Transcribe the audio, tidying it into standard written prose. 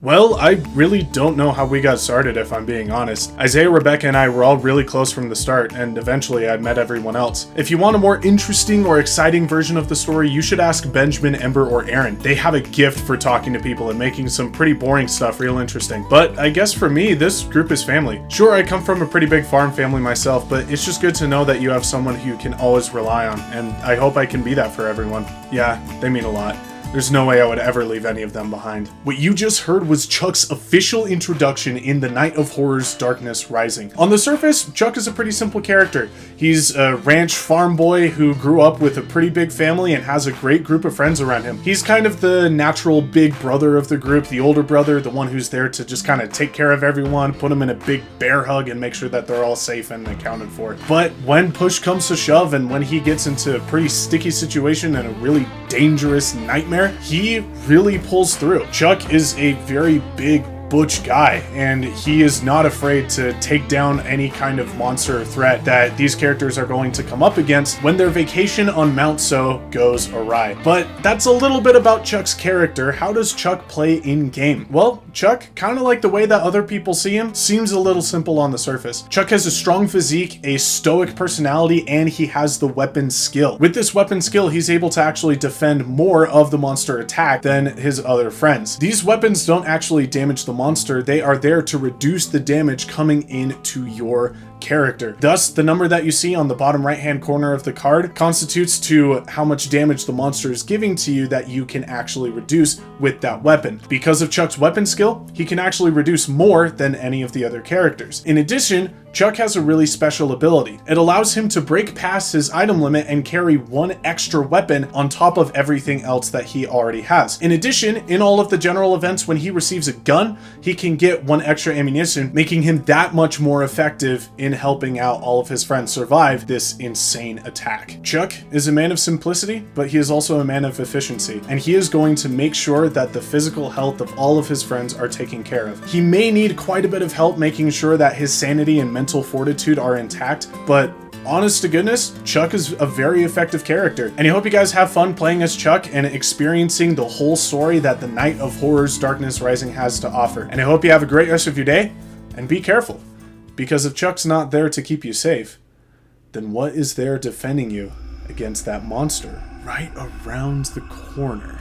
Well, I really don't know how we got started, if I'm being honest. Isaiah, Rebecca, and I were all really close from the start, and eventually I met everyone else. If you want a more interesting or exciting version of the story, you should ask Benjamin, Ember, or Aaron. They have a gift for talking to people and making some pretty boring stuff real interesting. But I guess for me, this group is family. Sure, I come from a pretty big farm family myself, but it's just good to know that you have someone who you can always rely on, and I hope I can be that for everyone. Yeah, they mean a lot. There's no way I would ever leave any of them behind. What you just heard was Chuck's official introduction in The Night of Horror's Darkness Rising. On the surface, Chuck is a pretty simple character. He's a ranch farm boy who grew up with a pretty big family and has a great group of friends around him. He's kind of the natural big brother of the group, the older brother, the one who's there to just kind of take care of everyone, put them in a big bear hug and make sure that they're all safe and accounted for. But when push comes to shove and when he gets into a pretty sticky situation and a really dangerous nightmare, he really pulls through. Chuck is a very big, butch guy, and he is not afraid to take down any kind of monster or threat that these characters are going to come up against when their vacation on Mount So goes awry. But that's a little bit about Chuck's character. How does Chuck play in game? Well, Chuck, kind of like the way that other people see him, seems a little simple on the surface. Chuck has a strong physique, a stoic personality, and he has the weapon skill. With this weapon skill, he's able to actually defend more of the monster attack than his other friends. These weapons don't actually damage the monster, they are there to reduce the damage coming into your character. Thus, the number that you see on the bottom right hand corner of the card constitutes to how much damage the monster is giving to you that you can actually reduce with that weapon. Because of Chuck's weapon skill, he can actually reduce more than any of the other characters. In addition, Chuck has a really special ability. It allows him to break past his item limit and carry one extra weapon on top of everything else that he already has. In addition, in all of the general events, when he receives a gun, he can get one extra ammunition, making him that much more effective in helping out all of his friends survive this insane attack. Chuck is a man of simplicity, but he is also a man of efficiency, and he is going to make sure that the physical health of all of his friends are taken care of. He may need quite a bit of help making sure that his sanity and mental fortitude are intact, but honest to goodness, Chuck is a very effective character. And I hope you guys have fun playing as Chuck and experiencing the whole story that The Night of Horror's Darkness Rising has to offer. And I hope you have a great rest of your day, and be careful, because if Chuck's not there to keep you safe, then what is there defending you against that monster right around the corner?